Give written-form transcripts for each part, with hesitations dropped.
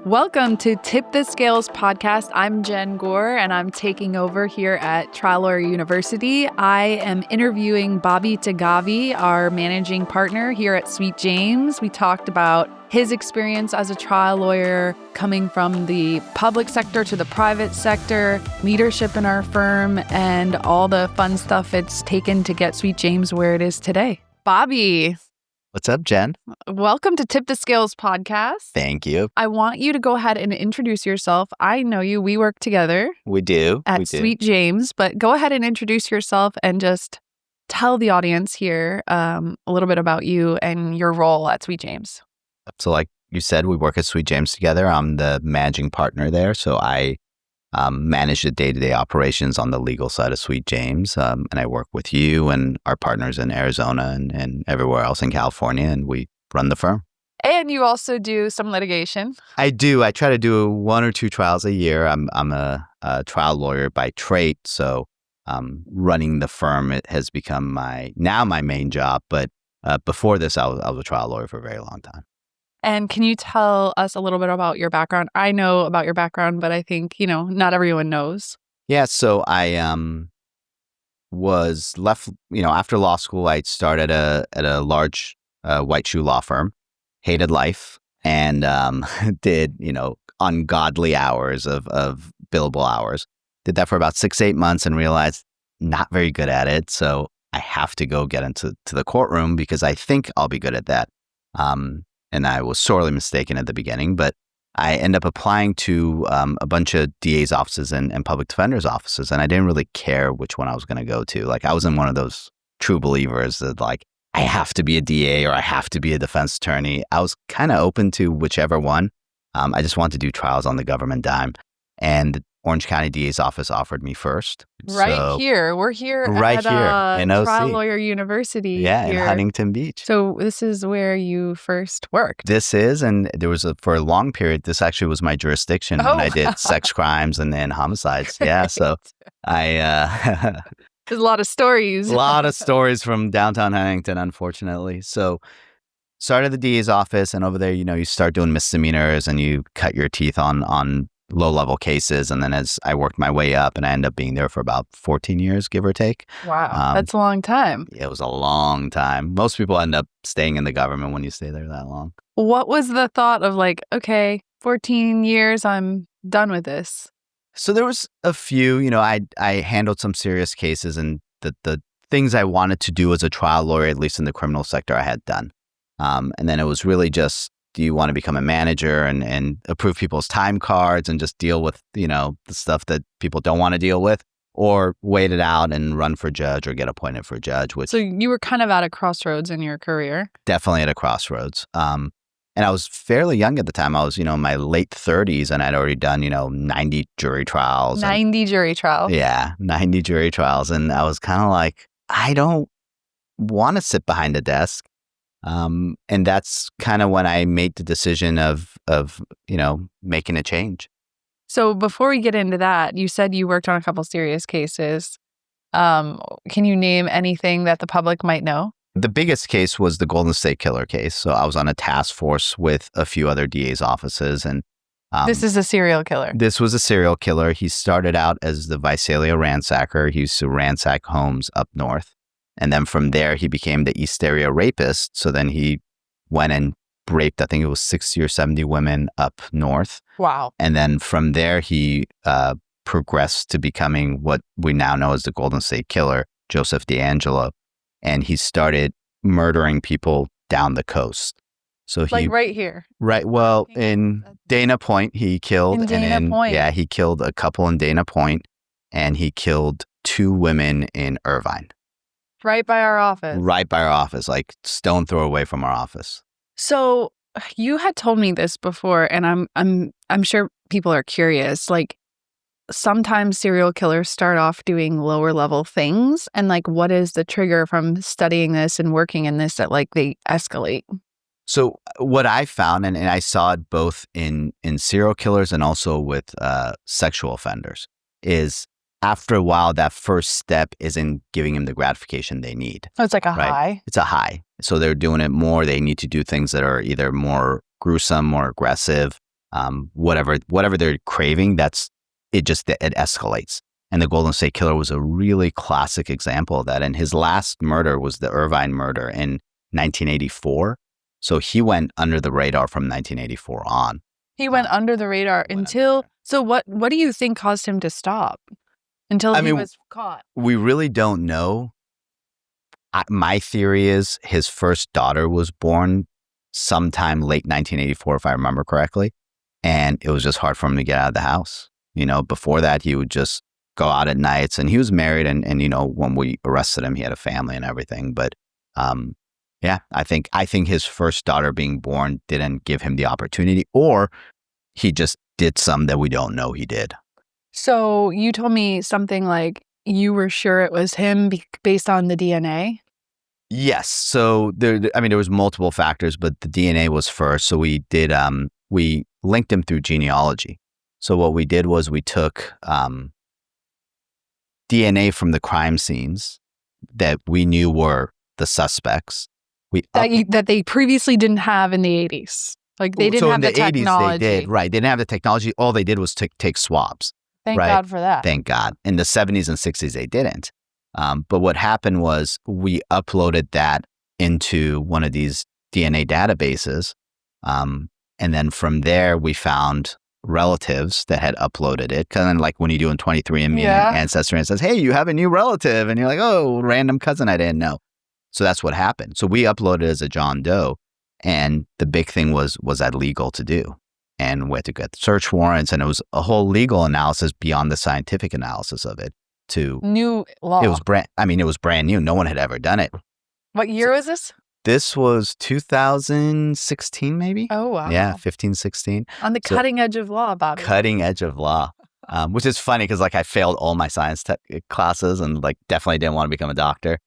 Welcome to Tip the Scales podcast. I'm Jenn Gore, and I'm taking over here at Trial Lawyer University. I am interviewing Bobby Taghavi, our managing partner here at Sweet James. We talked about his experience as a trial lawyer, coming from the public sector to the private sector, leadership in our firm, and all the fun stuff it's taken to get Sweet James where it is today. Bobby. What's up, Jen? Welcome to Tip the Scales podcast. Thank you. I want you to go ahead and introduce yourself. I know you. We work together. We do. At Sweet James, but go ahead and introduce yourself and just tell the audience here a little bit about you and your role at Sweet James. So like you said, we work at Sweet James together. I'm the managing partner there. So I manage the day-to-day operations on the legal side of Sweet James. And I work with you and our partners in Arizona and everywhere else in California, and we run the firm. And you also do some litigation. I do. I try to do one or two trials a year. I'm a trial lawyer by trade, so running the firm, it has become my main job. But before this, I was a trial lawyer for a very long time. And can you tell us a little bit about your background? I know about your background, but I think, not everyone knows. Yeah, so I was left, after law school, I started at a large white shoe law firm, hated life, and did, ungodly hours of billable hours. Did that for about 6-8 months and realized not very good at it. So I have to go get into the courtroom because I think I'll be good at that. And I was sorely mistaken at the beginning, but I ended up applying to a bunch of DA's offices and public defender's offices, and I didn't really care which one I was going to go to. Like, I wasn't one of those true believers that, like, I have to be a DA or I have to be a defense attorney. I was kind of open to whichever one. I just wanted to do trials on the government dime. And Orange County DA's office offered me first. Here. We're here at in OC. Trial Lawyer University. Yeah, here. In Huntington Beach. So this is where you first worked. This is, and there was for a long period, this actually was my jurisdiction when I did sex crimes and then homicides. Yeah, so I... There's a lot of stories. A lot of stories from downtown Huntington, unfortunately. So started the DA's office, and over there, you start doing misdemeanors and you cut your teeth on low-level cases. And then as I worked my way up, and I ended up being there for about 14 years, give or take. Wow, that's a long time. Yeah, it was a long time. Most people end up staying in the government when you stay there that long. What was the thought of like, okay, 14 years, I'm done with this? So there was a few, I handled some serious cases, and the things I wanted to do as a trial lawyer, at least in the criminal sector, I had done. And then it was really just, do you want to become a manager and approve people's time cards and just deal with, the stuff that people don't want to deal with, or wait it out and run for judge or get appointed for judge? So you were kind of at a crossroads in your career? Definitely at a crossroads. And I was fairly young at the time. I was, in my late 30s, and I'd already done, 90 jury trials. 90 jury trials? Yeah, 90 jury trials. And I was kind of like, I don't want to sit behind a desk. And that's kind of when I made the decision of making a change. So before we get into that, you said you worked on a couple serious cases. Can you name anything that the public might know? The biggest case was the Golden State Killer case. So I was on a task force with a few other DA's offices. And this is a serial killer. This was a serial killer. He started out as the Visalia ransacker. He used to ransack homes up north. And then from there, he became the East Area rapist. So then he went and raped, I think it was 60 or 70 women up north. Wow. And then from there, he progressed to becoming what we now know as the Golden State Killer, Joseph DeAngelo. And he started murdering people down the coast. So right here. Right. Well, in Dana Point, he killed. In Dana Point. Yeah, he killed a couple in Dana Point, and he killed 2 women in Irvine. Right by our office. Right by our office, like stone throw away from our office. So you had told me this before, and I'm sure people are curious. Like, sometimes serial killers start off doing lower level things, and like, what is the trigger from studying this and working in this that like they escalate? So what I found, and I saw it both in serial killers and also with sexual offenders, is after a while, that first step isn't giving them the gratification they need. Oh, it's like a high? It's a high. So they're doing it more. They need to do things that are either more gruesome, more aggressive, whatever they're craving, it escalates. And the Golden State Killer was a really classic example of that. And his last murder was the Irvine murder in 1984. So he went under the radar from 1984 on. He went under the radar until. So what do you think caused him to stop until he was caught? We really don't know. My theory is his first daughter was born sometime late 1984, if I remember correctly. And it was just hard for him to get out of the house. Before that, he would just go out at nights, and he was married. And when we arrested him, he had a family and everything. But yeah, I think his first daughter being born didn't give him the opportunity, or he just did some that we don't know he did. So you told me something like you were sure it was him based on the DNA? Yes. So there was multiple factors, but the DNA was first. So we did, we linked him through genealogy. So what we did was we took DNA from the crime scenes that we knew were the suspects. That they previously didn't have in the 80s. Like they didn't have the technology. So in the 80s they did, right. They didn't have the technology. All they did was take swabs. Thank God for that. Thank God. In the 70s and 60s, they didn't. But what happened was we uploaded that into one of these DNA databases. And then from there, we found relatives that had uploaded it. Kind of like when you do in 23andMe and Ancestry, and it says, hey, you have a new relative. And you're like, oh, random cousin I didn't know. So that's what happened. So we uploaded as a John Doe. And the big thing was that legal to do? And we had to get search warrants, and it was a whole legal analysis beyond the scientific analysis of it. New law. It was brand new. No one had ever done it. What year was this? This was 2016, maybe. Oh, wow. Yeah, 15, 16. On the cutting edge of law, Bobby. Cutting edge of law, which is funny because I failed all my science classes and definitely didn't want to become a doctor.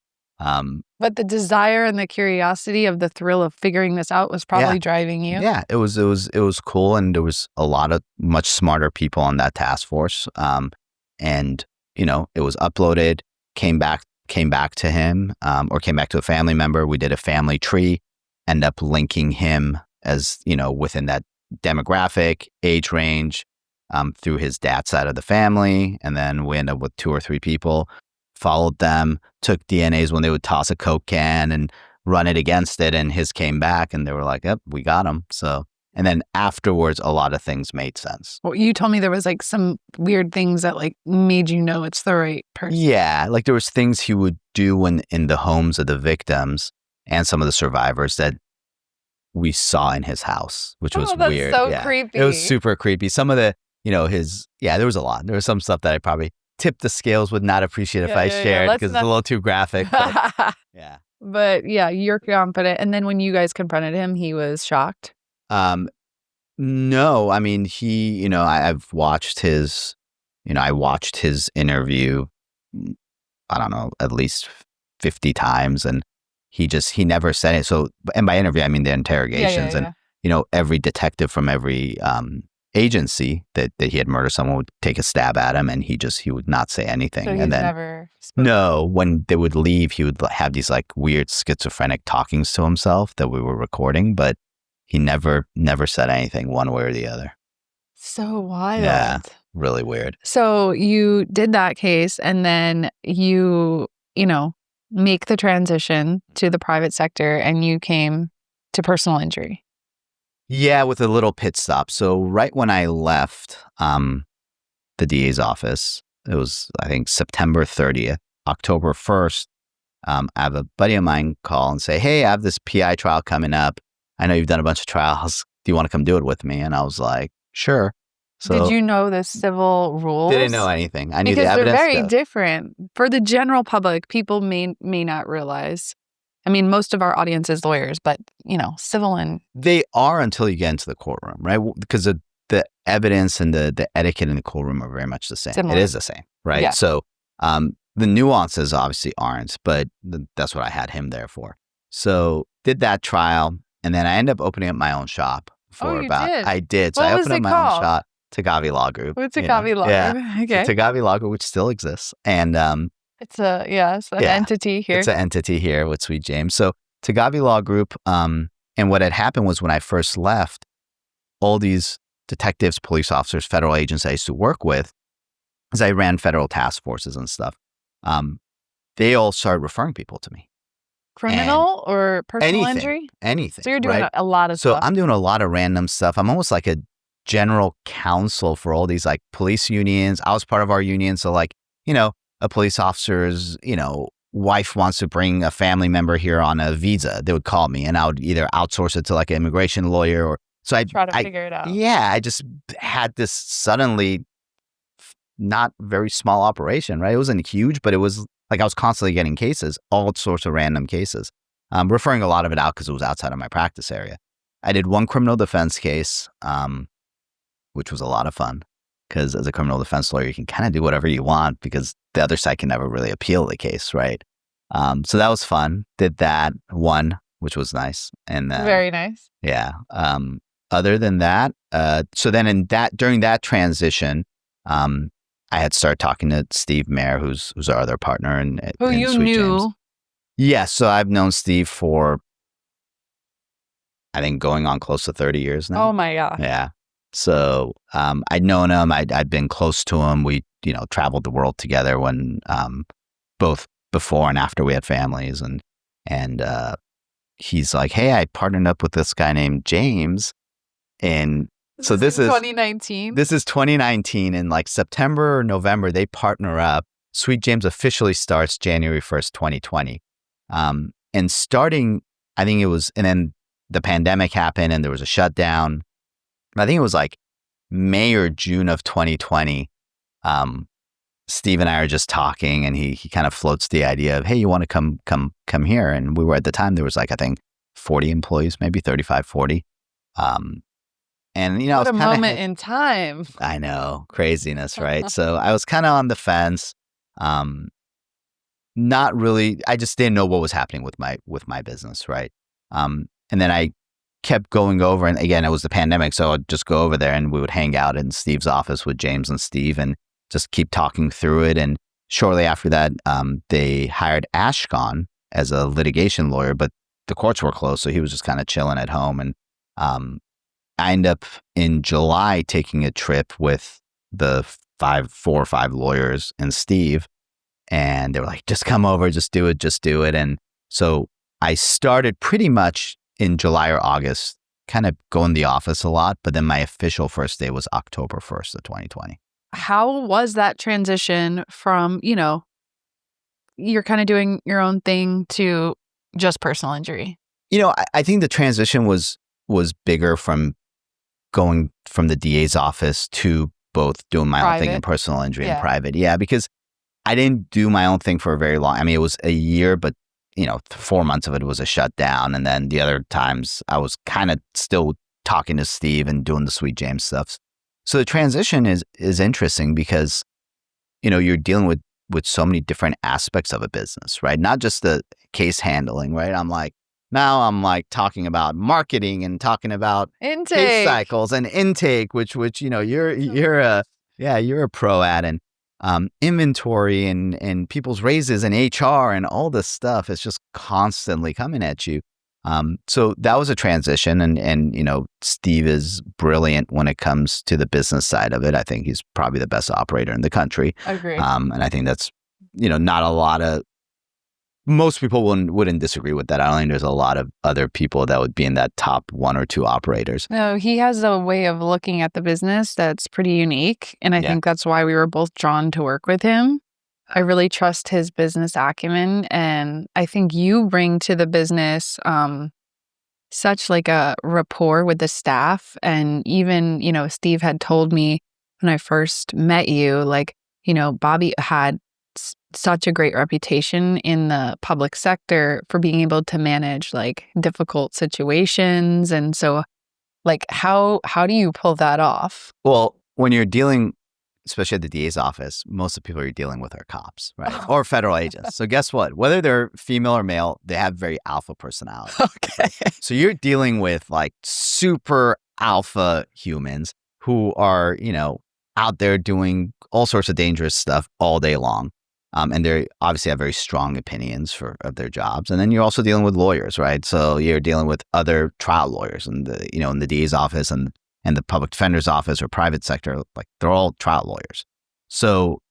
But the desire and the curiosity of the thrill of figuring this out was probably driving you. Yeah, it was cool, and there was a lot of much smarter people on that task force. And it was uploaded, came back to him, or came back to a family member. We did a family tree, end up linking him as within that demographic, age range, through his dad's side of the family, and then we end up with 2 or 3 people. Followed them, took DNAs when they would toss a Coke can and run it against it, and his came back, and they were like, yep, we got him. So, and then afterwards, a lot of things made sense. Well, you told me there was some weird things that made you know it's the right person. Yeah, there was things he would do in the homes of the victims and some of the survivors that we saw in his house, which was weird. So creepy. It was super creepy. Some of the, there was a lot. There was some stuff that I probably tipped the scales would not appreciate if I shared because it's a little too graphic. But, yeah. But yeah, you're confident. And then when you guys confronted him, he was shocked? No, he, I've watched his, I watched his interview, I don't know, at least 50 times, and he never said it. So, and by interview, I mean the interrogations, and, every detective from every, agency that he had murdered someone would take a stab at him, and he would not say anything. So and then never spoke. No, when they would leave, he would have these weird schizophrenic talkings to himself that we were recording, but he never said anything one way or the other. So wild. Yeah, really weird. So you did that case, and then you make the transition to the private sector, and you came to personal injury. Yeah, with a little pit stop. So right when I left the DA's office, it was, I think, September 30th, October 1st, I have a buddy of mine call and say, hey, I have this PI trial coming up. I know you've done a bunch of trials. Do you want to come do it with me? And I was like, sure. So, did you know the civil rules? Didn't know anything. I knew because the evidence. They're very different. For the general public, people may not realize. Most of our audience is lawyers, but, civil and... They are until you get into the courtroom, right? Because the evidence and the etiquette in the courtroom are very much the same. Similar. It is the same, right? Yeah. So the nuances obviously aren't, but that's what I had him there for. So did that trial, and then I ended up opening up my own shop for did? I did. So what I was opened up it my called? own shop, Taghavi Law Group. What's Taghavi Law Yeah. Group? Okay. So Taghavi Law Group, which still exists. And it's an entity here. It's an entity here with Sweet James. So Taghavi Law Group, and what had happened was when I first left, all these detectives, police officers, federal agents I used to work with, as I ran federal task forces and stuff, they all started referring people to me. Criminal or personal Anything, injury? anything. So you're doing right? a lot of So stuff. I'm doing a lot of random stuff. I'm almost like a general counsel for all these like police unions. I was part of our union. So like, a police officer's, wife wants to bring a family member here on a visa. They would call me and I would either outsource it to like an immigration lawyer or so I Try to figure it out. Yeah, I just had this suddenly not very small operation, right? It wasn't huge, but it was like I was constantly getting cases, all sorts of random cases. Referring a lot of it out because it was outside of my practice area. I did one criminal defense case, which was a lot of fun because as a criminal defense lawyer, you can kind of do whatever you want because the other side can never really appeal the case, right? So that was fun. Did that one, which was nice. And then, very nice. Yeah. Other than that, so then during that transition, I had started talking to Steve Mayer, who's our other partner in Who you Sweet knew. James. Yeah, so I've known Steve for, I think, going on close to 30 years now. Oh my gosh. Yeah. So I'd known him. I'd been close to him. We, traveled the world together when both before and after we had families. And he's like, hey, I partnered up with this guy named James. And so this is 2019. This is 2019. In like September or November, they partner up. Sweet James officially starts January 1st, 2020. And starting, I think it was, and then the pandemic happened and there was a shutdown. I think it was like May or June of 2020. Steve and I are just talking and he kind of floats the idea of, hey, you want to come here? And we were at the time, there was like, I think 40 employees, maybe 35, 40. And, what a moment in time. I know, craziness, right? So I was kind of on the fence. Not really. I just didn't know what was happening with my business, right? And then I kept going over, and again, it was the pandemic, so I'd just go over there and we would hang out in Steve's office with James and Steve and just keep talking through it. And shortly after that, they hired Ashkan as a litigation lawyer, but the courts were closed, so he was just kind of chilling at home. And I ended up in July taking a trip with the 4 or 5 lawyers and Steve, and they were like, just come over, just do it. And so I started pretty much in July or August, kind of going to the office a lot, but then my official first day was October 1st of 2020. How was that transition from, you're kind of doing your own thing to just personal injury? I think the transition was bigger from going from the DA's office to both doing my own thing in personal injury and private. Yeah, because I didn't do my own thing for a very long. I mean, it was a year, but 4 months of it was a shutdown, and then the other times I was kind of still talking to Steve and doing the Sweet James stuff. So the transition is interesting because you're dealing with so many different aspects of a business, right? Not just the case handling, right? I'm like talking about marketing and talking about intake case cycles and intake, which you're a pro at, and inventory and people's raises and HR and all this stuff is just constantly coming at you. So that was a transition, and Steve is brilliant when it comes to the business side of it. I think he's probably the best operator in the country. Agree. And I think that's not a lot of. Most people wouldn't disagree with that. I don't think there's a lot of other people that would be in that top 1 or 2 operators. No, he has a way of looking at the business that's pretty unique. And I think that's why we were both drawn to work with him. I really trust his business acumen. And I think you bring to the business such like a rapport with the staff. And even, Steve had told me when I first met you, like, Bobby had such a great reputation in the public sector for being able to manage like difficult situations. And so like, how do you pull that off? Well, when you're dealing, especially at the DA's office, most of the people you're dealing with are cops, right? Or federal agents. So guess what? Whether they're female or male, they have very alpha personality. Okay. So you're dealing with like super alpha humans who are, out there doing all sorts of dangerous stuff all day long. And they obviously have very strong opinions of their jobs. And then you're also dealing with lawyers, right? So you're dealing with other trial lawyers in the DA's office. And and the public defender's office or private sector, like they're all trial lawyers. So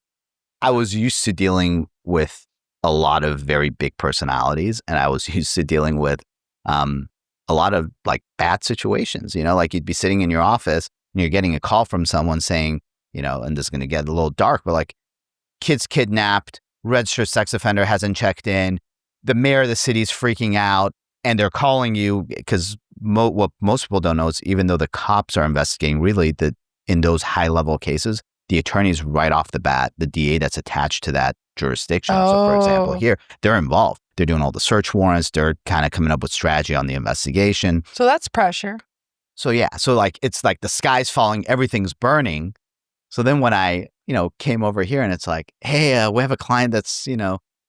I was used to dealing with a lot of very big personalities, and I was used to dealing with a lot of like bad situations, like you'd be sitting in your office and you're getting a call from someone saying, and this is going to get a little dark, but like kids kidnapped, registered sex offender hasn't checked in, the mayor of the city's freaking out, and they're calling you because what most people don't know is even though the cops are investigating, really in those high level cases, the attorneys right off the bat, the DA that's attached to that jurisdiction. Oh. So for example, here, they're involved. They're doing all the search warrants. They're kind of coming up with strategy on the investigation. So that's pressure. So yeah, so like it's like the sky's falling, everything's burning. So then when I, came over here and it's like, hey, we have a client that's,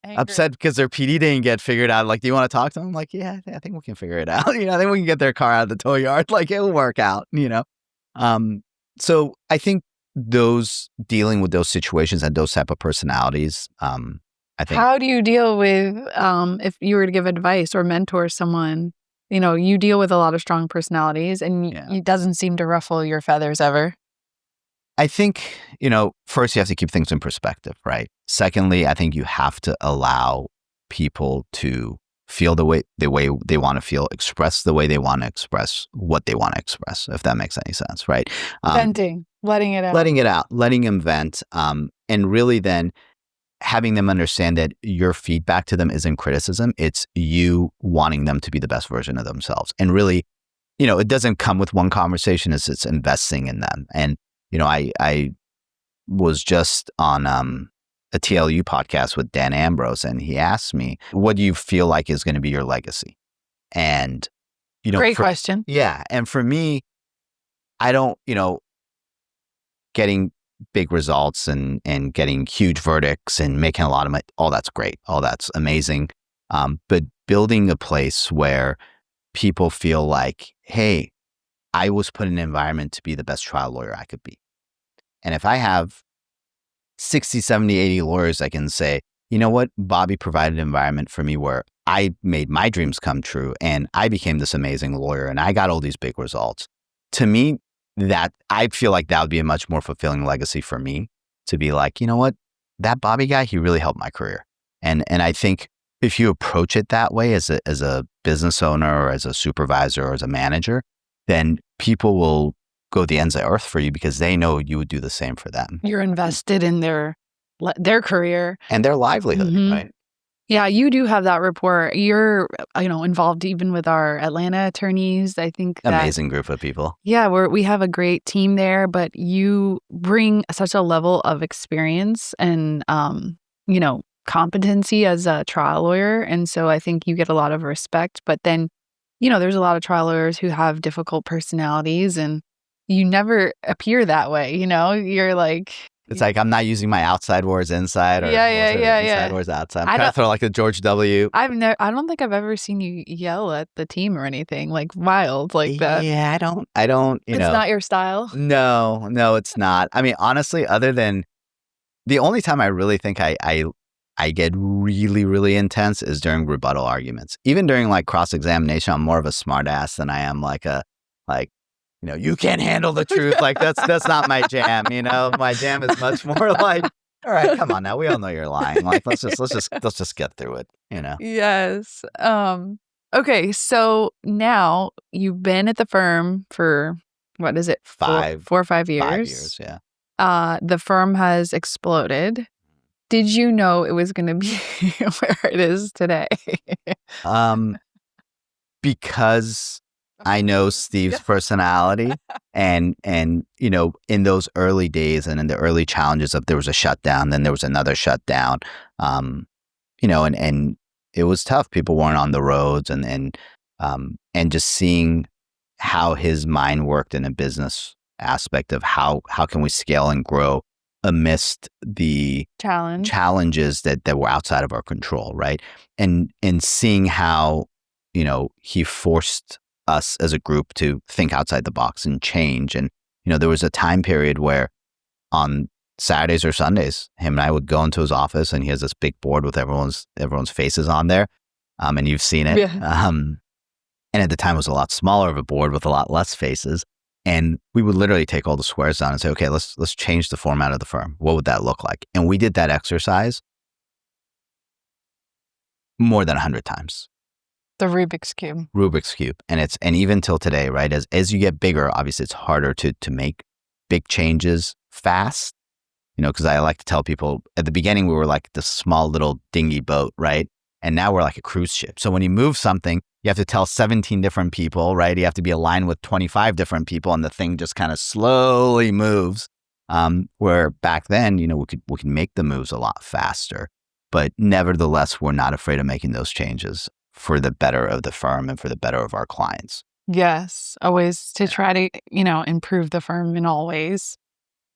upset because their PD didn't get figured out. Like, do you want to talk to them? I'm like, yeah, I think we can figure it out. I think we can get their car out of the tow yard. Like, it'll work out, So I think dealing with those situations and those type of personalities, I think. How do you deal with, if you were to give advice or mentor someone, you deal with a lot of strong personalities and it doesn't seem to ruffle your feathers ever. I think, first you have to keep things in perspective, right? Secondly, I think you have to allow people to feel the way they want to feel, express the way they want to express what they want to express, if that makes any sense, right? Venting, letting it out. Letting them vent. And really then having them understand that your feedback to them isn't criticism. It's you wanting them to be the best version of themselves. And really, it doesn't come with one conversation, it's investing in them. And I was just on a TLU podcast with Dan Ambrose, and he asked me, what do you feel like is going to be your legacy? And, great question. Yeah. And for me, I don't, getting big results and getting huge verdicts and making a lot of money, all that's great. All that's amazing. But building a place where people feel like, hey, I was put in an environment to be the best trial lawyer I could be. And if I have 60, 70, 80 lawyers, I can say, you know what? Bobby provided an environment for me where I made my dreams come true and I became this amazing lawyer and I got all these big results. To me, that I feel like that would be a much more fulfilling legacy for me to be like, you know what? That Bobby guy, he really helped my career. And I think if you approach it that way as a business owner or as a supervisor or as a manager, then people will go the ends of earth for you because they know you would do the same for them. You're invested in their career and their livelihood, right? Yeah, you do have that rapport. You're, involved even with our Atlanta attorneys. I think amazing group of people. Yeah, we have a great team there, but you bring such a level of experience and, competency as a trial lawyer. And so I think you get a lot of respect. But then, there's a lot of trial lawyers who have difficult personalities and you never appear that way. You're like... It's like I'm not using my outside words inside or inside words outside. I'm trying to throw like a George W. I don't think I've ever seen you yell at the team or anything like wild like that. Yeah, I don't. It's not your style. No, it's not. I mean, honestly, other than the only time I really think I get really, really intense is during rebuttal arguments. Even during like cross-examination, I'm more of a smart ass than I am you can't handle the truth. Like that's not my jam. My jam is much more like, all right, come on now. We all know you're lying. Like let's just get through it. Yes. Okay. So now you've been at the firm for what is it? 4 or 5 years. 5 years. Yeah. The firm has exploded. Did you know it was going to be where it is today? Because I know Steve's personality and in those early days and in the early challenges of there was a shutdown, then there was another shutdown, and it was tough. People weren't on the roads and just seeing how his mind worked in a business aspect of how can we scale and grow amidst the challenges that were outside of our control, right? And seeing how, he forced us as a group to think outside the box and change. And, there was a time period where on Saturdays or Sundays, him and I would go into his office and he has this big board with everyone's faces on there. And you've seen it. Yeah. And at the time it was a lot smaller of a board with a lot less faces. And we would literally take all the squares down and say, okay, let's change the format of the firm. What would that look like? And we did that exercise more than 100 times. The Rubik's Cube. Rubik's Cube. And even till today, right? As you get bigger, obviously it's harder to make big changes fast. Because I like to tell people at the beginning, we were like this small little dingy boat, right? And now we're like a cruise ship. So when you move something, you have to tell 17 different people, right? You have to be aligned with 25 different people, and the thing just kind of slowly moves. Where back then, we could make the moves a lot faster. But nevertheless, we're not afraid of making those changes for the better of the firm and for the better of our clients. Yes, always to try to, improve the firm in all ways.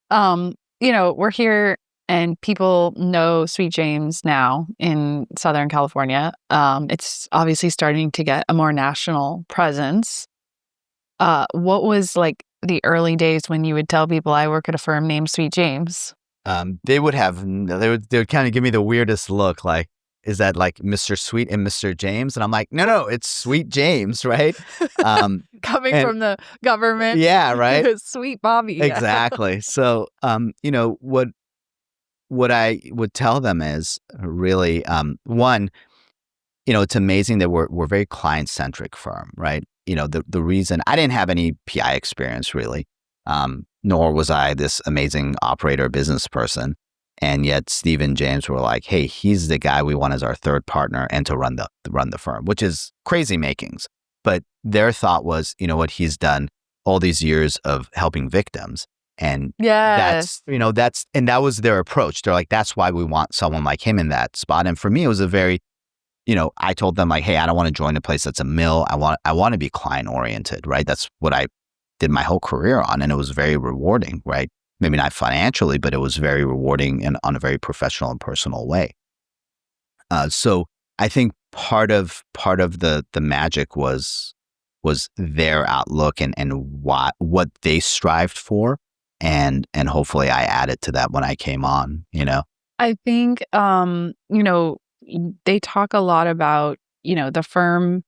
We're here and people know Sweet James now in Southern California. It's obviously starting to get a more national presence. What was like the early days when you would tell people I work at a firm named Sweet James? They would kind of give me the weirdest look, like, is that like Mr. Sweet and Mr. James? And I'm like, no, it's Sweet James, right? Coming from the government. Yeah, right. Sweet Bobby. Exactly. So, what I would tell them is really, one, it's amazing that we're a very client-centric firm, right? The reason I didn't have any PI experience really, nor was I this amazing operator business person. And yet Steve and James were like, hey, he's the guy we want as our third partner and to run the firm, which is crazy makings. But their thought was, what he's done all these years of helping victims. And yes, that was their approach. They're like, that's why we want someone like him in that spot. And for me, it was a very, I told them like, hey, I don't want to join a place that's a mill. I want to be client oriented, right? That's what I did my whole career on. And it was very rewarding, right? Maybe not financially, but it was very rewarding and on a very professional and personal way. So I think part of the magic was their outlook and what they strived for, and hopefully I added to that when I came on. I think they talk a lot about the firm.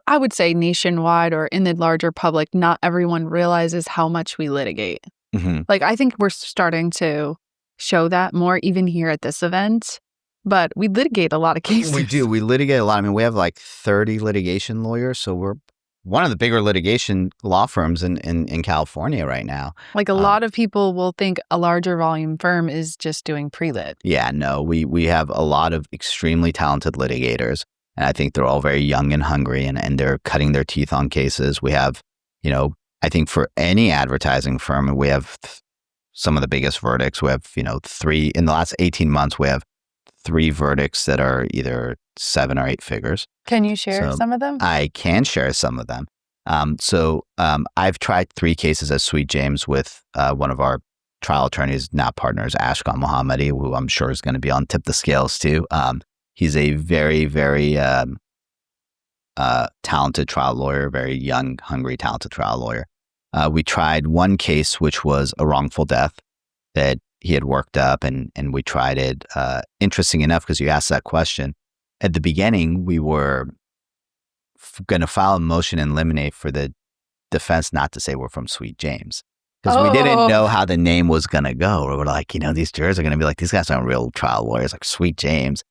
I would say nationwide or in the larger public, not everyone realizes how much we litigate. Mm-hmm. Like, I think we're starting to show that more even here at this event, but we litigate a lot of cases. We do. We litigate a lot. I mean, we have like 30 litigation lawyers. So we're one of the bigger litigation law firms in California right now. Like a lot of people will think a larger volume firm is just doing pre-lit. Yeah, no, we have a lot of extremely talented litigators. And I think they're all very young and hungry, and they're cutting their teeth on cases. We have, I think for any advertising firm, we have some of the biggest verdicts. We have, 3 in the last 18 months. We have 3 verdicts that are either 7 or 8 figures. Can you share some of them? I can share some of them. I've tried 3 cases at Sweet James with one of our trial attorneys, now partners, Ashkan Mohammadi, who I'm sure is going to be on Tip the Scales too. He's a very, very talented trial lawyer, very young, hungry, talented trial lawyer. We tried one case, which was a wrongful death that he had worked up, and we tried it. Interesting enough, because you asked that question, at the beginning, we were going to file a motion in limine for the defense not to say we're from Sweet James. Because we didn't know how the name was going to go. We're like, these jurors are going to be like, these guys aren't real trial lawyers, like Sweet James.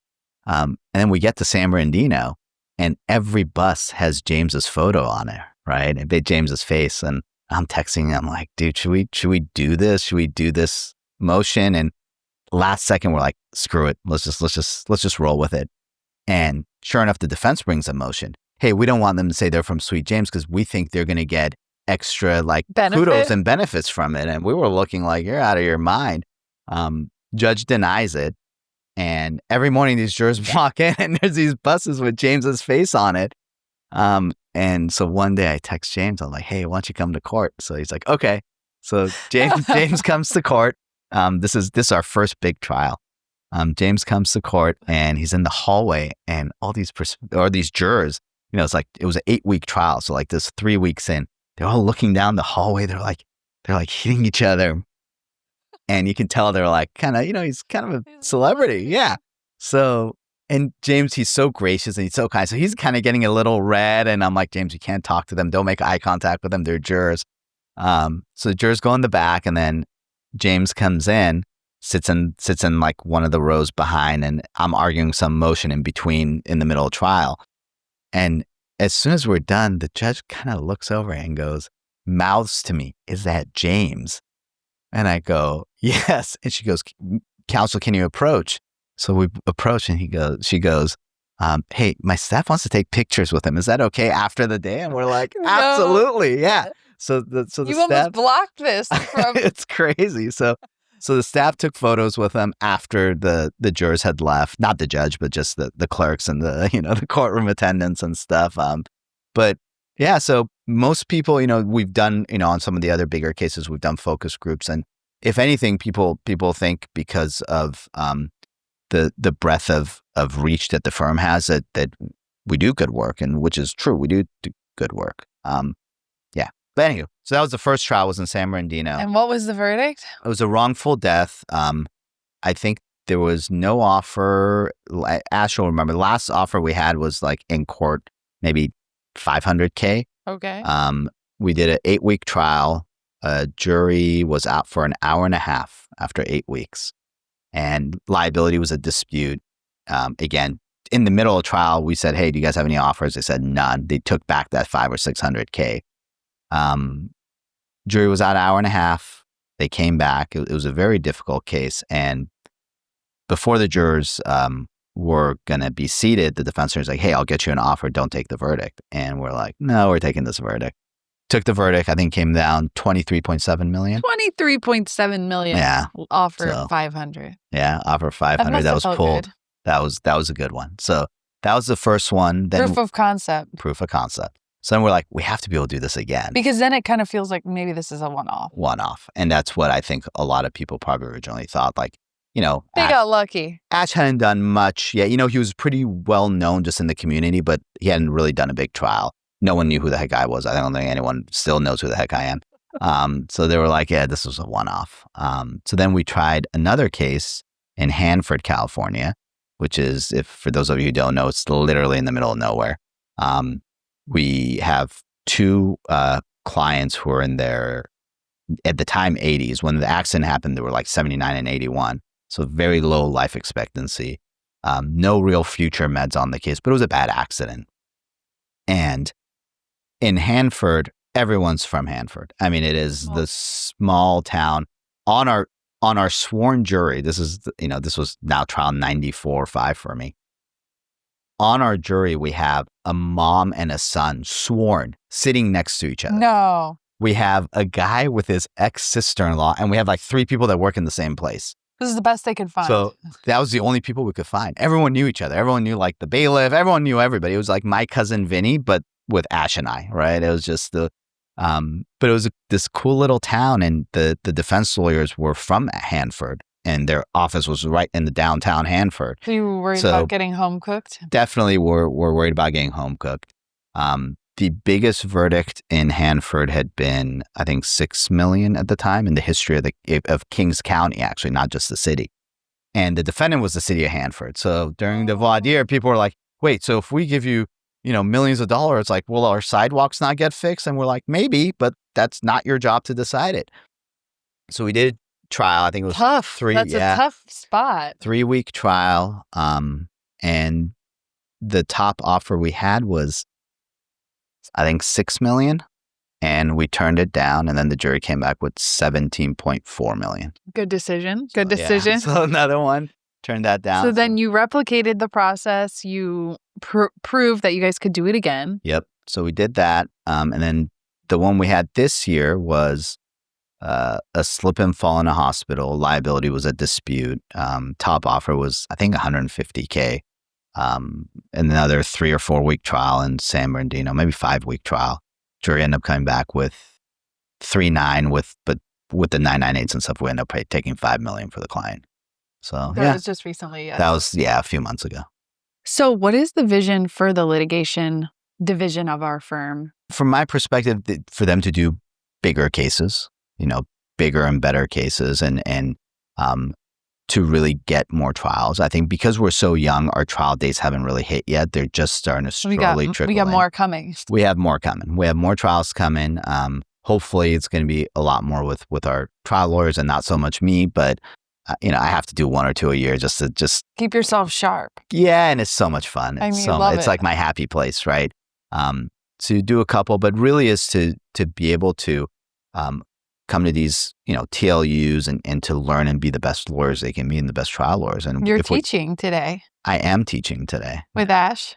And then we get to San Bernardino, and every bus has James's photo on it, right? And James's face. And I'm texting him, I'm like, dude, should we do this? Should we do this motion? And last second, we're like, screw it. Let's just roll with it. And sure enough, the defense brings a motion. Hey, we don't want them to say they're from Sweet James because we think they're going to get extra kudos and benefits from it. And we were looking like, you're out of your mind. Judge denies it. And every morning these jurors walk in and there's these buses with James's face on it. And so one day I text James, I'm like, hey, why don't you come to court? So he's like, okay. So James comes to court. This is our first big trial. James comes to court and he's in the hallway, and all these jurors, it's like, it was an 8-week trial. So like this 3 weeks in, they're all looking down the hallway. They're like hitting each other. And you can tell they're like, kind of, he's kind of a celebrity. Yeah. So And James, he's so gracious and he's so kind. So he's kind of getting a little red. And I'm like, James, you can't talk to them. Don't make eye contact with them. They're jurors. So the jurors go in the back, and then James comes in, sits in like one of the rows behind, and I'm arguing some motion in between in the middle of trial. And as soon as we're done, the judge kind of looks over and goes, mouths to me, "Is that James?" And I go, "Yes." And she goes, "Counsel, can you approach?" So we approach, and she goes, "Hey, my staff wants to take pictures with him. Is that okay after the day?" And we're like, "Absolutely, yeah." So the You staff almost blocked this from. it's crazy. So the staff took photos with him after the jurors had left, not the judge, but just the clerks and the the courtroom attendants and stuff. But yeah, so most people, we've done, on some of the other bigger cases, we've done focus groups, and if anything, people think because of the breadth of reach that the firm has that we do good work, and which is true, we do good work. Yeah. But anyway, so that was the first trial, was in San Bernardino. And what was the verdict? It was a wrongful death. I think there was no offer. Ash will remember, the last offer we had was like in court, maybe $500K. Okay. We did an 8-week trial. A jury was out for an hour and a half after 8 weeks. And liability was a dispute. Again, in the middle of trial, we said, "Hey, do you guys have any offers?" They said none. They took back that $500 or $600K. Jury was out an hour and a half. They came back. It was a very difficult case. And before the jurors were going to be seated, the defense attorney was like, "Hey, I'll get you an offer. Don't take the verdict." And we're like, "No, we're taking this verdict." Took the verdict. I think came down $23.7 million. $23.7 million. Yeah. Offer So, 500. Yeah, offer 500. That was pulled. Good. That was a good one. So that was the first one. Then Proof of concept. Proof of concept. So then we're like, we have to be able to do this again. Because then it kind of feels like maybe this is a one-off. One-off. And that's what I think a lot of people probably originally thought. Like, They got lucky. Ash hadn't done much yet. He was pretty well known just in the community, but he hadn't really done a big trial. No one knew who the heck I was. I don't think anyone still knows who the heck I am. So they were like, yeah, this was a one-off. So then we tried another case in Hanford, California, which is, if for those of you who don't know, it's literally in the middle of nowhere. We have two clients who are in their, at the time, 80s. When the accident happened, they were like 79 and 81. So very low life expectancy. No real future meds on the case, but it was a bad accident. And in Hanford, everyone's from Hanford. I mean, it is the small town. On our sworn jury, this was now trial 94-5 for me. On our jury, we have a mom and a son sworn sitting next to each other. No. We have a guy with his ex-sister-in-law, and we have like 3 people that work in the same place. This is the best they could find. So that was the only people we could find. Everyone knew each other. Everyone knew like the bailiff. Everyone knew everybody. It was like my cousin Vinny, but with Ash and I, right? It was just but it was this cool little town, and the defense lawyers were from Hanford, and their office was right in the downtown Hanford. So you were worried about getting home cooked? Definitely were worried about getting home cooked. The biggest verdict in Hanford had been, I think, $6 million at the time in the history of Kings County, actually, not just the city. And the defendant was the city of Hanford. So during the voir dire, people were like, "Wait, so if we give you, millions of dollars, like, will our sidewalks not get fixed?" And we're like, "Maybe, but that's not your job to decide it." So we did trial. I think it was tough. That's a tough spot. 3-week trial. And the top offer we had was, I think, $6 million, and we turned it down, and then the jury came back with $17.4 million. Good decision. Good decision. Yeah. So another one, turned that down. So then you replicated the process. You proved that you guys could do it again. Yep. So we did that. And then the one we had this year was a slip and fall in a hospital. Liability was a dispute. Top offer was, I think, $150K. Another 3 or 4 week trial in San Bernardino, maybe 5-week trial. Jury ended up coming back with 3.9 but with the 998s and stuff, we ended up taking $5 million for the client. So that was just recently. Yes. That was a few months ago. So what is the vision for the litigation division of our firm? From my perspective, for them to do bigger cases, bigger and better cases, and to really get more trials. I think because we're so young, our trial dates haven't really hit yet. They're just starting to slowly trickle We got in. more coming. We have more coming. We have more trials coming. Hopefully, it's going to be a lot more with our trial lawyers and not so much me. But I have to do 1 or 2 a year just to keep yourself sharp. Yeah, and it's so much fun. It's like my happy place, right? To do a couple, but really is to be able to come to these TLUs and to learn and be the best lawyers they can be and the best trial lawyers. And you're teaching today. I am teaching today with Ash.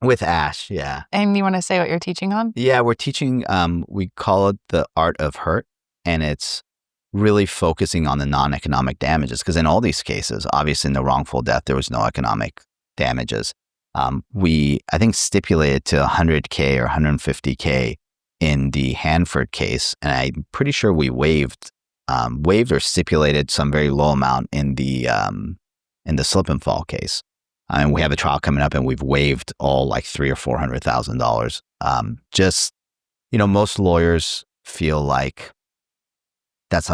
With Ash, yeah. And you want to say what you're teaching on? Yeah, we're teaching. We call it the art of hurt, and it's really focusing on the non-economic damages. Because in all these cases, obviously in the wrongful death, there was no economic damages. We, I think, stipulated to $100K or $150K in the Hanford case, and I'm pretty sure we waived or stipulated some very low amount in the slip and fall case. And we have a trial coming up, and we've waived all like $300,000 or $400,000. Just most lawyers feel like that's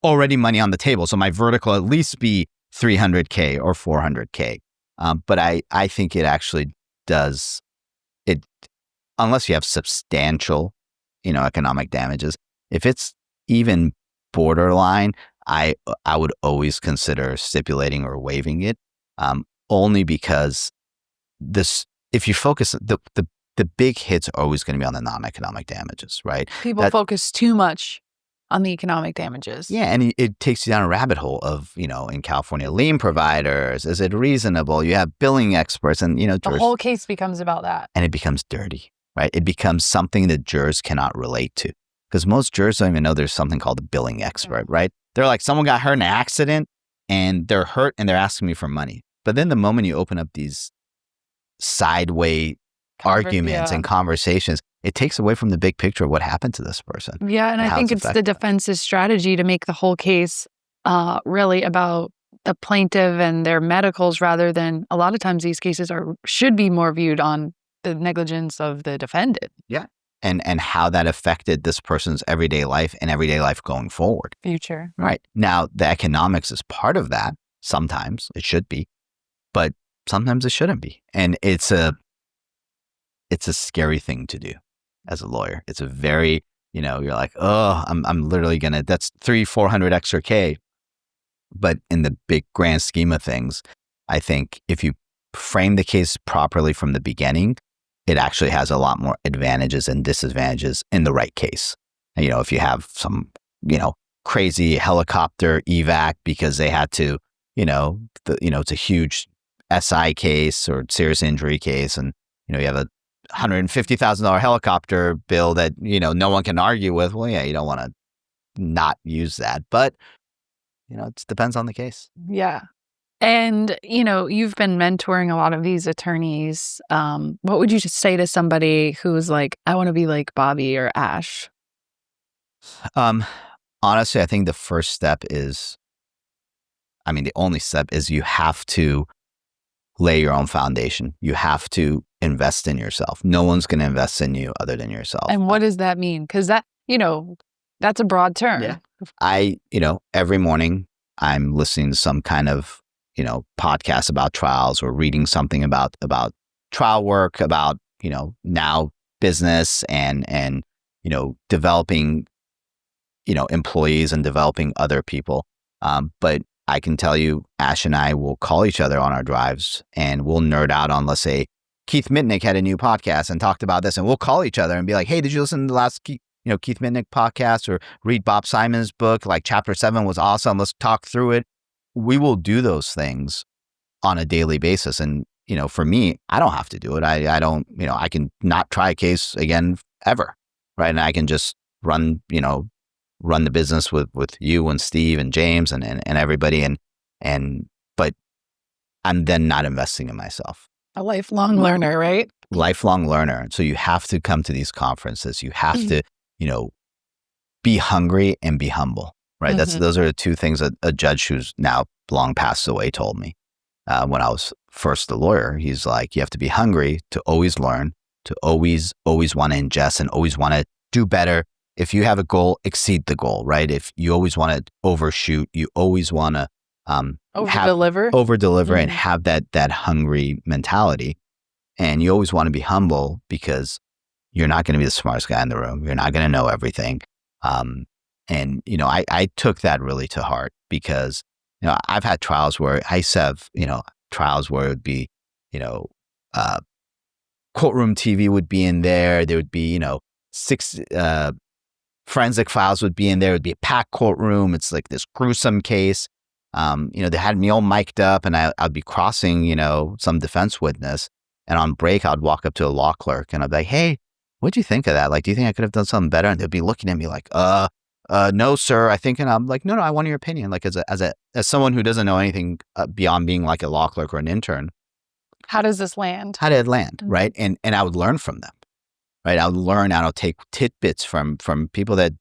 already money on the table. So my verdict will at least be $300K or $400K. But I think it actually does it, unless you have substantial, economic damages. If it's even borderline, I would always consider stipulating or waiving it, only because if you focus, the big hits are always going to be on the non-economic damages, right? People focus too much on the economic damages. Yeah, and it takes you down a rabbit hole of, in California, lien providers. Is it reasonable? You have billing experts, and the whole case becomes about that, and it becomes dirty, right? It becomes something that jurors cannot relate to, because most jurors don't even know there's something called a billing expert, right? They're like, someone got hurt in an accident, and they're hurt, and they're asking me for money. But then the moment you open up these sideway arguments and conversations, it takes away from the big picture of what happened to this person. Yeah, and I think it's the defense's strategy to make the whole case really about the plaintiff and their medicals, rather than, a lot of times these cases should be more viewed on the negligence of the defendant. Yeah, and how that affected this person's everyday life and everyday life going forward. Future. Right. Now, the economics is part of that. Sometimes it should be, but sometimes it shouldn't be. And it's a scary thing to do as a lawyer. It's a very, you're like, oh, I'm literally that's $300-400 extra K. But in the big grand scheme of things, I think if you frame the case properly from the beginning, it actually has a lot more advantages and disadvantages in the right case. And, if you have some, crazy helicopter evac because they had to, it's a huge SI case or serious injury case, and, you have a $150,000 helicopter bill that, no one can argue with. Well, yeah, you don't want to not use that, but, it depends on the case. Yeah. And, you've been mentoring a lot of these attorneys. What would you just say to somebody who's like, I want to be like Bobby or Ash? Honestly, I think the first step is, the only step is you have to lay your own foundation. You have to invest in yourself. No one's going to invest in you other than yourself. And what does that mean? Because that, that's a broad term. Yeah. Every morning I'm listening to some kind of, podcast about trials, or reading something about trial work, about, now business and, developing, employees and developing other people. But I can tell you, Ash and I will call each other on our drives, and we'll nerd out on, let's say, Keith Mitnick had a new podcast and talked about this, and we'll call each other and be like, hey, did you listen to the last Keith Mitnick podcast, or read Bob Simon's book? Like, chapter 7 was awesome. Let's talk through it. We will do those things on a daily basis. And, for me, I don't have to do it. I don't, I can not try a case again ever. Right. And I can just run the business with you and Steve and James and everybody. But I'm then not investing in myself. A lifelong learner, right? Lifelong learner. So you have to come to these conferences. You have to, be hungry and be humble, right? Those are the two things that a judge who's now long passed away told me when I was first a lawyer. He's like, you have to be hungry to always learn, to always want to ingest and always want to do better. If you have a goal, exceed the goal, right? If you always want to overshoot, you always want to over deliver and have that hungry mentality. And you always want to be humble because you're not going to be the smartest guy in the room. You're not going to know everything. And, I took that really to heart because, I've had trials where I used to have, trials where it would be, courtroom TV would be in there. There would be, six forensic files would be in there. It would be a packed courtroom. It's like this gruesome case. They had me all mic'd up and I'd be crossing, some defense witness. And on break, I'd walk up to a law clerk and I'd be like, hey, what'd you think of that? Like, do you think I could have done something better? And they'd be looking at me like, no, sir. I think, and I'm like, no, I want your opinion. Like as someone who doesn't know anything beyond being like a law clerk or an intern. How does this land? How did it land? Mm-hmm. Right. And I would learn from them. Right. I would learn, and I'll take tidbits from people that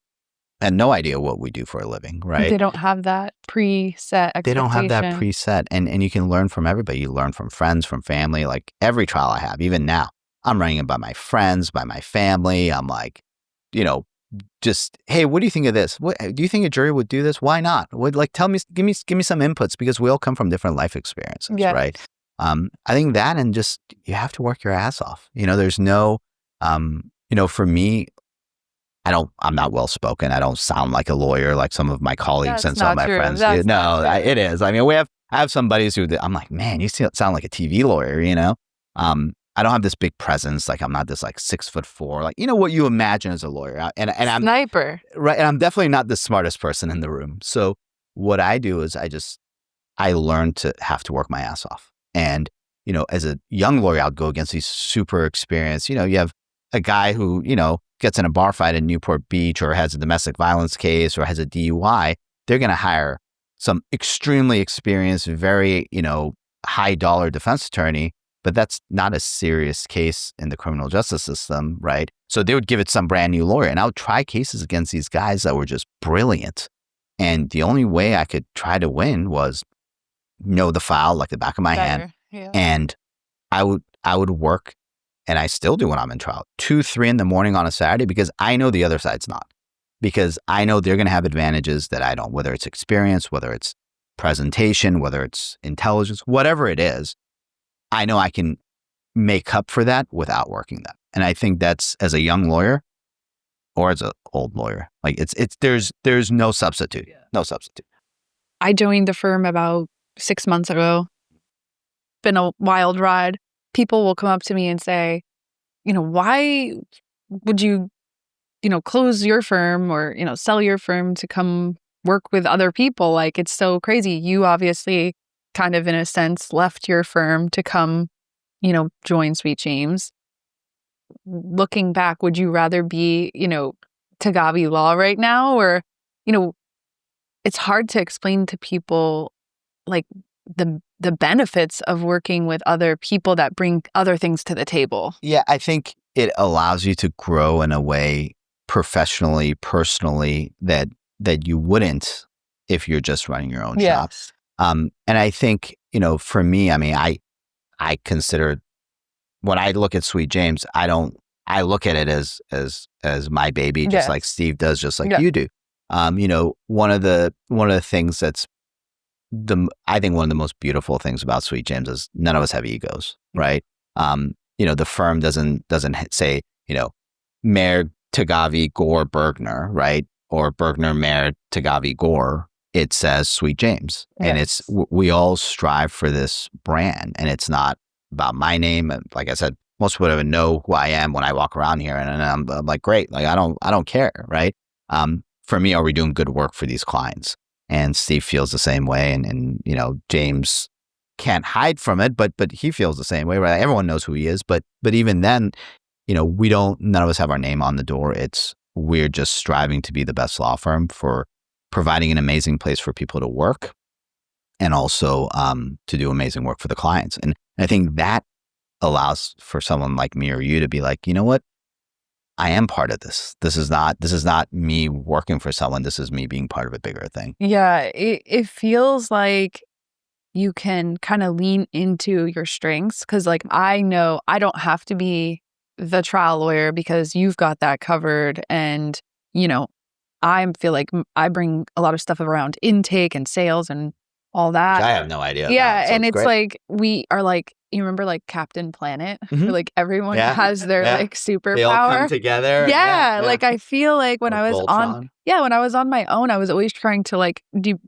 had no idea what we do for a living. Right. They don't have that preset expectation. They don't have that preset. And you can learn from everybody. You learn from friends, from family. Like every trial I have, even now, I'm running it by my friends, by my family. I'm like, just, hey, what do you think of this? What do you think a jury would do this? Why not? Tell me, give me some inputs, because we all come from different life experiences, yes. Right? I think that, and just, you have to work your ass off. There's no, for me, I'm not well spoken. I don't sound like a lawyer like some of my colleagues and some of my friends do. No, it is. I mean, I have some buddies who I'm like, man, you sound like a TV lawyer. I don't have this big presence. Like, I'm not this like 6'4", like, what you imagine as a lawyer. And I'm sniper. Right. And I'm definitely not the smartest person in the room. So what I do is I learned to have to work my ass off. And, as a young lawyer, I'd go against these super experienced, you have a guy who, gets in a bar fight in Newport Beach, or has a domestic violence case, or has a DUI. They're going to hire some extremely experienced, very, high dollar defense attorney. But that's not a serious case in the criminal justice system, right? So they would give it some brand new lawyer. And I would try cases against these guys that were just brilliant. And the only way I could try to win was know the file like the back of my hand. Yeah. And I would work, and I still do when I'm in trial, 2, 3 in the morning on a Saturday, because I know the other side's not. Because I know they're going to have advantages that I don't, whether it's experience, whether it's presentation, whether it's intelligence, whatever it is. I know I can make up for that without working that. And I think that's, as a young lawyer or as an old lawyer, like there's no substitute. Yeah. No substitute. I joined the firm about 6 months ago. Been a wild ride. People will come up to me and say, why would you, close your firm or, sell your firm to come work with other people? Like, it's so crazy. You obviously kind of, in a sense, left your firm to come, join Sweet James. Looking back, would you rather be, Taghavi Law right now? Or, it's hard to explain to people, like, the benefits of working with other people that bring other things to the table. Yeah, I think it allows you to grow in a way professionally, personally, that you wouldn't if you're just running your own shop. And I think, for me, I mean, I consider, when I look at Sweet James, I look at it as my baby, just like Steve does, just like you do. One of the things that's I think one of the most beautiful things about Sweet James is none of us have egos, right? The firm doesn't say, Mayor Taghavi, Gore, Bergner, right? Or Bergner, Mayor Taghavi, Gore. It says Sweet James. Yes. And it's, we all strive for this brand, and it's not about my name. And like I said, most people don't even know who I am when I walk around here, and I'm like, great. Like, I don't care. Right. For me, are we doing good work for these clients? And Steve feels the same way. And James can't hide from it, but he feels the same way, right? Everyone knows who he is. But even then, none of us have our name on the door. We're just striving to be the best law firm for providing an amazing place for people to work, and also to do amazing work for the clients. And I think that allows for someone like me or you to be like, you know what? I am part of this. This is not me working for someone. This is me being part of a bigger thing. Yeah, it feels like you can kind of lean into your strengths, because, like, I know I don't have to be the trial lawyer because you've got that covered. And, I feel like I bring a lot of stuff around intake and sales and all that. I have no idea. Yeah, about, so and it's great. like we are like, you remember like Captain Planet, where like everyone Yeah, has their yeah. like superpower. They all come together. Yeah, like I feel like when Or I was Voltron. when I was on my own, I was always trying to like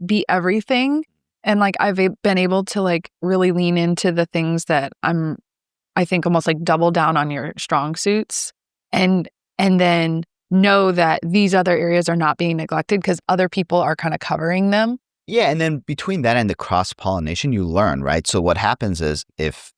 be everything, and like I've been able to like really lean into the things that I think almost like double down on your strong suits, and then know that these other areas are not being neglected because other people are kind of covering them. Yeah, and then between that and the cross-pollination, you learn, right? So what happens is if,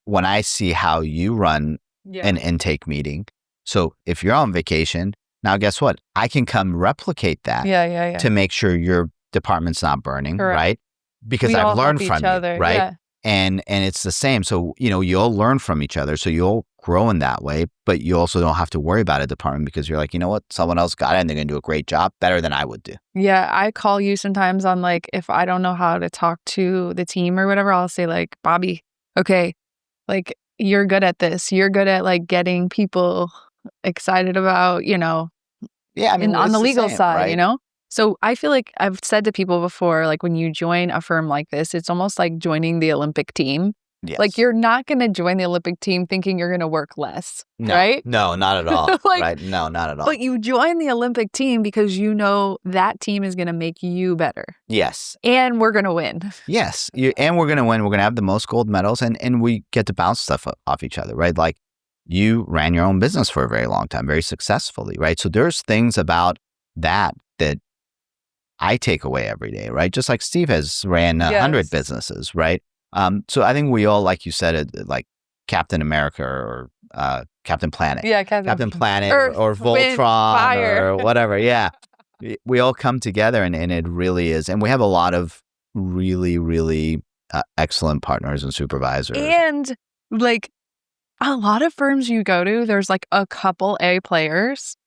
when I see how you run an intake meeting, so if you're on vacation, now guess what? I can come replicate that to make sure your department's not burning, right? Because We all I've learned help from each you, other, right? yeah. And it's the same. So, you'll learn from each other. So you'll grow in that way, but you also don't have to worry about a department because you're like, you know what? Someone else got it and they're going to do a great job, better than I would do. Yeah, I call you sometimes on like, if I don't know how to talk to the team or whatever, I'll say like, Bobby, okay, like you're good at this. You're good at like getting people excited about, Yeah, I mean, on the legal same, side, right? So I feel like I've said to people before, like when you join a firm like this, it's almost like joining the Olympic team. Yes. Like you're not going to join the Olympic team thinking you're going to work less, right? No, not at all. Right? No, not at all. But you join the Olympic team because you know that team is going to make you better. Yes. And we're going to win. Yes. And we're going to win. We're going to have the most gold medals and we get to bounce stuff off each other, right? Like you ran your own business for a very long time, very successfully, right? So there's things about that I take away every day, right? Just like Steve has ran 100 businesses, right? So I think we all, like you said, like Captain America or Captain Planet. Yeah, Captain Planet Earth, or Voltron wind, fire. or whatever. Yeah. We all come together and it really is. And we have a lot of really, really excellent partners and supervisors. And like a lot of firms you go to, there's like a couple A players.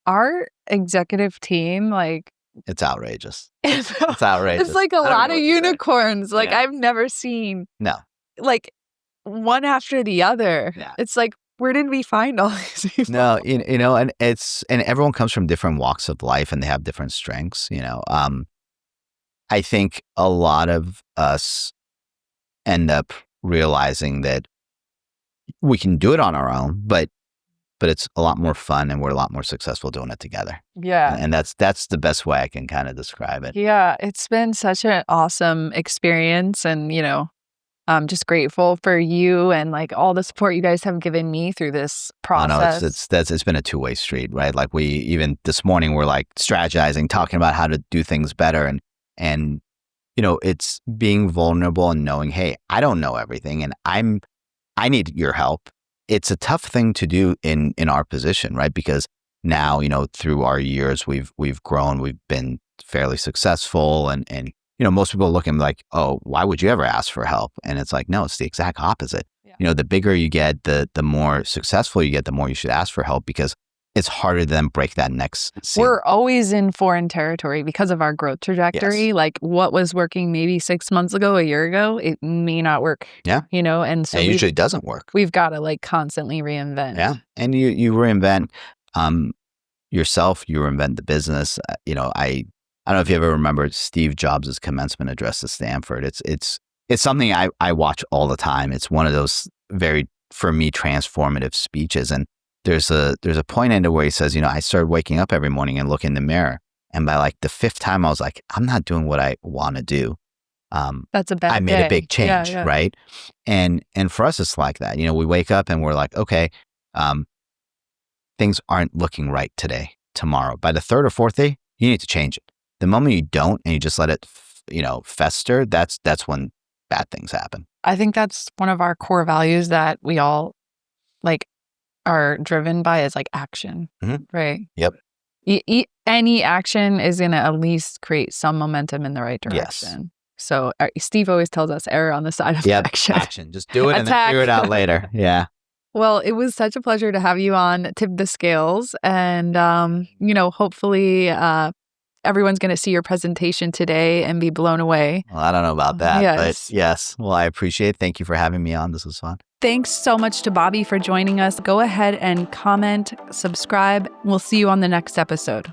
Our executive team, like, it's outrageous. It's outrageous. It's like a lot of unicorns. Like I've never seen. No. Like one after the other. Yeah. It's like, where did we find all these people? No, and and everyone comes from different walks of life and they have different strengths, I think a lot of us end up realizing that we can do it on our own, but it's a lot more fun and we're a lot more successful doing it together. Yeah. And that's the best way I can kind of describe it. Yeah. It's been such an awesome experience. And, I'm just grateful for you and like all the support you guys have given me through this process. It's been a two-way street, right? Like we, even this morning, we're like strategizing, talking about how to do things better. And it's being vulnerable and knowing, hey, I don't know everything and I need your help. It's a tough thing to do in our position, right? Because now, through our years, we've grown, we've been fairly successful and most people look at me like, oh, why would you ever ask for help? And it's like, no, it's the exact opposite. Yeah. The bigger you get, the more successful you get, the more you should ask for help because it's harder to then break that next scene. We're always in foreign territory because of our growth trajectory. Yes. Like what was working maybe 6 months ago, a year ago, it may not work. Yeah. And so it usually doesn't work. We've got to like constantly reinvent. Yeah. And you reinvent yourself, you reinvent the business. I don't know if you ever remember Steve Jobs' commencement address to Stanford. It's something I watch all the time. It's one of those very, for me, transformative speeches. And there's a point in it where he says, I started waking up every morning and look in the mirror. And by like the 5th time, I was like, I'm not doing what I want to do. That's a bad I made day. a big change, right? And for us, it's like that. We wake up and we're like, okay, things aren't looking right today, tomorrow. By the 3rd or 4th day, you need to change it. The moment you don't and you just let it, fester, that's when bad things happen. I think that's one of our core values that we all like are driven by is like action, right? Yep. Any action is going to at least create some momentum in the right direction. Yes. So Steve always tells us err on the side of action. Just do it and then figure it out later. Yeah. Well, it was such a pleasure to have you on Tip the Scales. And, hopefully everyone's going to see your presentation today and be blown away. Well, I don't know about that, yes. But yes. Well, I appreciate it. Thank you for having me on. This was fun. Thanks so much to Bobby for joining us. Go ahead and comment, subscribe. We'll see you on the next episode.